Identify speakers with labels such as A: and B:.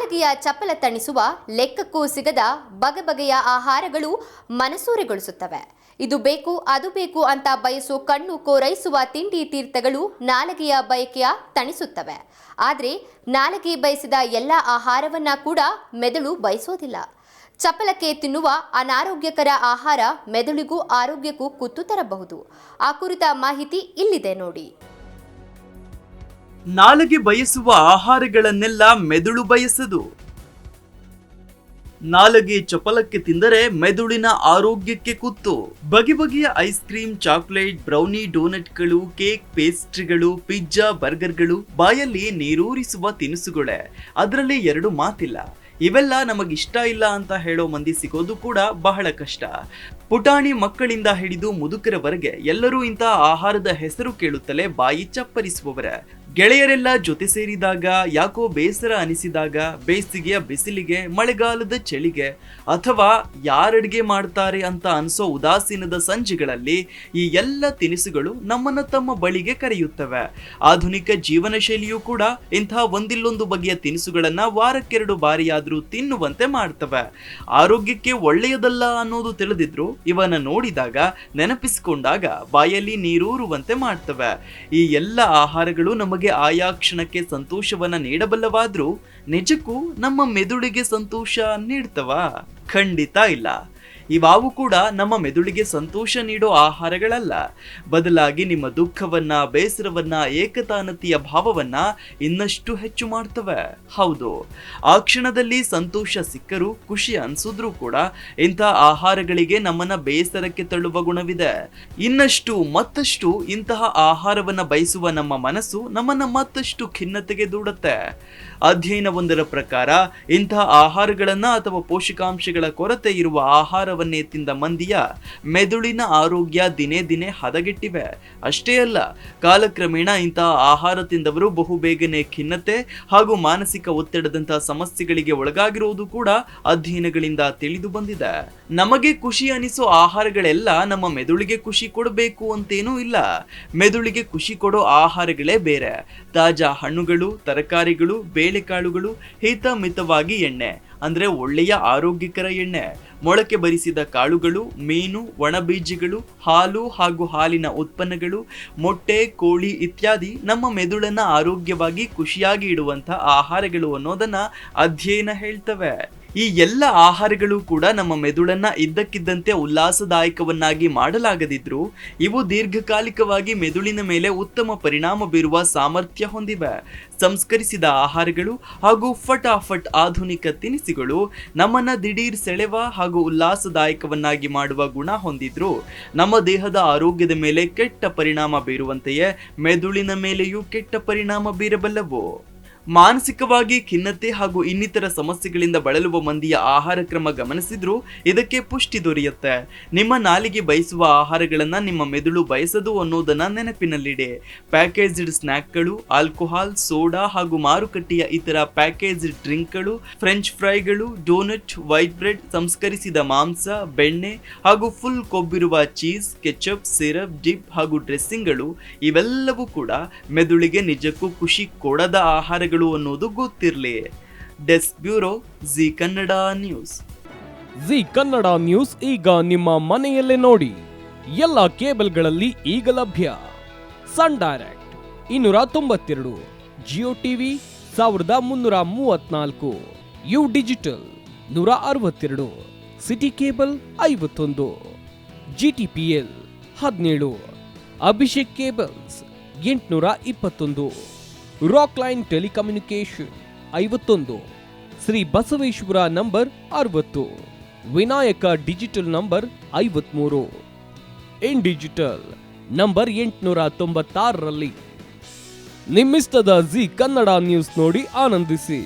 A: ನಾಲಿಗೆಯ ಚಪಲ ತಣಿಸುವ ಲೆಕ್ಕಕ್ಕೂ ಸಿಗದ ಬಗೆಬಗೆಯ ಆಹಾರಗಳು ಮನಸೂರೆಗೊಳಿಸುತ್ತವೆ. ಇದು ಬೇಕು ಅದು ಬೇಕು ಅಂತ ಬಯಸೋ ಕಣ್ಣು ಕೋರೈಸುವ ತಿಂಡಿ ತೀರ್ಥಗಳು ನಾಲಿಗೆಯ ಬಯಕೆಯ ತಣಿಸುತ್ತವೆ. ಆದರೆ ನಾಲಿಗೆ ಬಯಸಿದ ಎಲ್ಲ ಆಹಾರವನ್ನ ಕೂಡ ಮೆದುಳು ಬಯಸೋದಿಲ್ಲ. ಚಪಲಕ್ಕೆ ತಿನ್ನುವ ಅನಾರೋಗ್ಯಕರ ಆಹಾರ ಮೆದುಳಿಗೂ ಆರೋಗ್ಯಕ್ಕೂ ಕುತ್ತು ತರಬಹುದು. ಆ ಕುರಿತ ಮಾಹಿತಿ ಇಲ್ಲಿದೆ ನೋಡಿ.
B: ನಾಲಿಗೆ ಬಯಸುವ ಆಹಾರಗಳನ್ನೆಲ್ಲ ಮೆದುಳು ಬಯಸದು. ನಾಲಿಗೆ ಚಪಲಕ್ಕೆ ತಿಂದರೆ ಮೆದುಳಿನ ಆರೋಗ್ಯಕ್ಕೆ ಕುತ್ತು. ಬಗೆ ಬಗೆಯ ಐಸ್ ಕ್ರೀಮ್, ಚಾಕ್ಲೇಟ್, ಬ್ರೌನಿ, ಡೋನಟ್ಗಳು, ಕೇಕ್, ಪೇಸ್ಟ್ರಿಗಳು, ಪಿಜ್ಜಾ, ಬರ್ಗರ್ಗಳು ಬಾಯಲ್ಲಿ ನೀರೂರಿಸುವ ತಿನಿಸುಗಳೇ. ಅದರಲ್ಲಿ ಎರಡು ಮಾತಿಲ್ಲ. ಇವೆಲ್ಲ ನಮಗಿಷ್ಟ ಇಲ್ಲ ಅಂತ ಹೇಳೋ ಮಂದಿ ಸಿಗೋದು ಕೂಡ ಬಹಳ ಕಷ್ಟ. ಪುಟಾಣಿ ಮಕ್ಕಳಿಂದ ಹಿಡಿದು ಮುದುಕರವರೆಗೆ ಎಲ್ಲರೂ ಇಂತಹ ಆಹಾರದ ಹೆಸರು ಕೇಳುತ್ತಲೇ ಬಾಯಿ ಚಪ್ಪರಿಸುವವರೇ. ಗೆಳೆಯರೆಲ್ಲ ಜೊತೆ ಸೇರಿದಾಗ, ಯಾಕೋ ಬೇಸರ ಅನಿಸಿದಾಗ, ಬೇಸಿಗೆಯ ಬಿಸಿಲಿಗೆ, ಮಳೆಗಾಲದ ಚಳಿಗೆ, ಅಥವಾ ಯಾರಡಿಗೆ ಮಾಡ್ತಾರೆ ಅಂತ ಅನ್ಸೋ ಉದಾಸೀನದ ಸಂಜೆಗಳಲ್ಲಿ ಈ ಎಲ್ಲ ತಿನಿಸುಗಳು ನಮ್ಮನ್ನ ತಮ್ಮ ಬಳಿಗೆ ಕರೆಯುತ್ತವೆ. ಆಧುನಿಕ ಜೀವನ ಶೈಲಿಯೂ ಕೂಡ ಇಂತಹ ಒಂದಿಲ್ಲೊಂದು ಬಗೆಯ ತಿನಿಸುಗಳನ್ನ ವಾರಕ್ಕೆರಡು ಬಾರಿಯಾದ್ರೂ ತಿನ್ನುವಂತೆ ಮಾಡ್ತವೆ. ಆರೋಗ್ಯಕ್ಕೆ ಒಳ್ಳೆಯದಲ್ಲ ಅನ್ನೋದು ತಿಳಿದಿದ್ರು ಇವನ್ನ ನೋಡಿದಾಗ, ನೆನಪಿಸಿಕೊಂಡಾಗ ಬಾಯಲ್ಲಿ ನೀರೂರುವಂತೆ ಮಾಡ್ತವೆ. ಈ ಎಲ್ಲ ಆಹಾರಗಳು ನಮಗೆ ಆಯಾ ಕ್ಷಣಕ್ಕೆ ಸಂತೋಷವನ್ನ ನೀಡಬಲ್ಲವಾದ್ರೂ ನಿಜಕ್ಕೂ ನಮ್ಮ ಮೆದುಳಿಗೆ ಸಂತೋಷ ನೀಡ್ತವಾ? ಖಂಡಿತ ಇಲ್ಲ. ಇವಾವು ಕೂಡ ನಮ್ಮ ಮೆದುಳಿಗೆ ಸಂತೋಷ ನೀಡೋ ಆಹಾರಗಳಲ್ಲ. ಬದಲಾಗಿ ನಿಮ್ಮ ದುಃಖವನ್ನ, ಬೇಸರವನ್ನ, ಏಕತಾನತೆಯ ಭಾವವನ್ನ ಇನ್ನಷ್ಟು ಹೆಚ್ಚು ಮಾಡ್ತವೆ. ಹೌದು, ಆ ಕ್ಷಣದಲ್ಲಿ ಸಂತೋಷ ಸಿಕ್ಕರೂ, ಖುಷಿ ಅನ್ಸಿದ್ರೂ ಕೂಡ ಇಂಥ ಆಹಾರಗಳಿಗೆ ನಮ್ಮನ್ನ ಬೇಸರಕ್ಕೆ ತಳ್ಳುವ ಗುಣವಿದೆ. ಇನ್ನಷ್ಟು ಮತ್ತಷ್ಟು ಇಂತಹ ಆಹಾರವನ್ನ ಬಯಸುವ ನಮ್ಮ ಮನಸ್ಸು ನಮ್ಮನ್ನ ಮತ್ತಷ್ಟು ಖಿನ್ನತೆಗೆ ದೂಡುತ್ತೆ. ಅಧ್ಯಯನವೊಂದರ ಪ್ರಕಾರ ಇಂತಹ ಆಹಾರಗಳನ್ನ ಅಥವಾ ಪೋಷಕಾಂಶಗಳ ಕೊರತೆ ಇರುವ ಆಹಾರವನ್ನೇ ತಿಂದ ಮಂದಿಯ ಮೆದುಳಿನ ಆರೋಗ್ಯ ದಿನೇ ದಿನೇ ಹದಗೆಟ್ಟಿವೆ. ಅಷ್ಟೇ ಅಲ್ಲ, ಕಾಲಕ್ರಮೇಣ ಇಂತಹ ಆಹಾರ ತಿಂದವರು ಬಹುಬೇಗನೆ ಖಿನ್ನತೆ ಹಾಗೂ ಮಾನಸಿಕ ಒತ್ತಡದಂತಹ ಸಮಸ್ಯೆಗಳಿಗೆ ಒಳಗಾಗಿರುವುದು ಕೂಡ ಅಧ್ಯಯನಗಳಿಂದ ತಿಳಿದು ಬಂದಿದೆ. ನಮಗೆ ಖುಷಿ ಅನಿಸೋ ಆಹಾರಗಳೆಲ್ಲ ನಮ್ಮ ಮೆದುಳಿಗೆ ಖುಷಿ ಕೊಡಬೇಕು ಅಂತೇನೂ ಇಲ್ಲ. ಮೆದುಳಿಗೆ ಖುಷಿ ಕೊಡೋ ಆಹಾರಗಳೇ ಬೇರೆ. ತಾಜಾ ಹಣ್ಣುಗಳು, ತರಕಾರಿಗಳು, ಬೇಳೆಕಾಳುಗಳು, ಹಿತಮಿತವಾಗಿ ಎಣ್ಣೆ ಅಂದ್ರೆ ಒಳ್ಳೆಯ ಆರೋಗ್ಯಕರ ಎಣ್ಣೆ, ಮೊಳಕೆ ಬರಿಸಿದ ಕಾಳುಗಳು, ಮೀನು, ಒಣಬೀಜಗಳು, ಹಾಲು ಹಾಗೂ ಹಾಲಿನ ಉತ್ಪನ್ನಗಳು, ಮೊಟ್ಟೆ, ಕೋಳಿ ಇತ್ಯಾದಿ ನಮ್ಮ ಮೆದುಳನ್ನ ಆರೋಗ್ಯವಾಗಿ ಖುಷಿಯಾಗಿ ಇಡುವಂತಹ ಆಹಾರಗಳು ಅನ್ನೋದನ್ನ ಅಧ್ಯಯನ ಹೇಳ್ತವೆ. ಈ ಎಲ್ಲ ಆಹಾರಗಳು ಕೂಡ ನಮ್ಮ ಮೆದುಳನ್ನ ಇದ್ದಕ್ಕಿದ್ದಂತೆ ಉಲ್ಲಾಸದಾಯಕವನ್ನಾಗಿ ಮಾಡಲಾಗದಿದ್ರು ಇವು ದೀರ್ಘಕಾಲಿಕವಾಗಿ ಮೆದುಳಿನ ಮೇಲೆ ಉತ್ತಮ ಪರಿಣಾಮ ಬೀರುವ ಸಾಮರ್ಥ್ಯ ಹೊಂದಿವೆ. ಸಂಸ್ಕರಿಸಿದ ಆಹಾರಗಳು ಹಾಗೂ ಫಟಾಫಟ್ ಆಧುನಿಕ ತಿನಿಸುಗಳು ನಮ್ಮನ್ನ ದಿಢೀರ್ ಸೆಳೆವ ಹಾಗೂ ಉಲ್ಲಾಸದಾಯಕವನ್ನಾಗಿ ಮಾಡುವ ಗುಣ ಹೊಂದಿದ್ರು ನಮ್ಮ ದೇಹದ ಆರೋಗ್ಯದ ಮೇಲೆ ಕೆಟ್ಟ ಪರಿಣಾಮ ಬೀರುವಂತೆಯೇ ಮೆದುಳಿನ ಮೇಲೆಯೂ ಕೆಟ್ಟ ಪರಿಣಾಮ ಬೀರಬಲ್ಲವು. ಮಾನಸಿಕವಾಗಿ ಖಿನ್ನತೆ ಹಾಗೂ ಇನ್ನಿತರ ಸಮಸ್ಯೆಗಳಿಂದ ಬಳಲುವ ಮಂದಿಯ ಆಹಾರ ಕ್ರಮ ಗಮನಿಸಿದ್ರೂ ಇದಕ್ಕೆ ಪುಷ್ಟಿ ದೊರೆಯುತ್ತೆ. ನಿಮ್ಮ ನಾಲಿಗೆ ಬಯಸುವ ಆಹಾರಗಳನ್ನ ನಿಮ್ಮ ಮೆದುಳು ಬಯಸದು ಅನ್ನೋದನ್ನ ನೆನಪಿನಲ್ಲಿಡಿ. ಪ್ಯಾಕೇಜ್ಡ್ ಸ್ನ್ಯಾಕ್ಗಳು, ಆಲ್ಕೋಹಾಲ್, ಸೋಡಾ ಹಾಗೂ ಮಾರುಕಟ್ಟೆಯ ಇತರ ಪ್ಯಾಕೇಜ್ಡ್ ಡ್ರಿಂಕ್ಗಳು, ಫ್ರೆಂಚ್ ಫ್ರೈಗಳು, ಡೋನಟ್, ವೈಟ್ ಬ್ರೆಡ್, ಸಂಸ್ಕರಿಸಿದ ಮಾಂಸ, ಬೆಣ್ಣೆ ಹಾಗೂ ಫುಲ್ ಕೊಬ್ಬಿರುವ ಚೀಸ್, ಕೆಚಪ್, ಸಿರಪ್, ಡಿಪ್ ಹಾಗೂ ಡ್ರೆಸ್ಸಿಂಗ್ಗಳು ಇವೆಲ್ಲವೂ ಕೂಡ ಮೆದುಳಿಗೆ ನಿಜಕ್ಕೂ ಖುಷಿ ಕೊಡದ ಆಹಾರಗಳು ಅನ್ನೋದು ಗೊತ್ತಿರಲಿ. Desk bureau, Zee Kannada news.
C: Zee Kannada news ಈಗ ನಿಮ್ಮ ಮನೆಯಲ್ಲೇ ನೋಡಿ. ಎಲ್ಲ ಕೇಬಲ್ಗಳಲ್ಲಿ ಈಗ ಲಭ್ಯ. Sun Direct 292, Jio TV 1334, U Digital 162, City Cable 51, GTPL 17, Abhishek cables 821, Rock Line telecommunication 51, Shri Basaveshwara number 60, Vinayaka digital number 53, in digital number 896ರಲ್ಲಿ. ನಿಮ್ಮಿಸ್ತದ ಜಿ ಕನ್ನಡ ನ್ಯೂಸ್ ನೋಡಿ ಆನಂದಿಸಿ.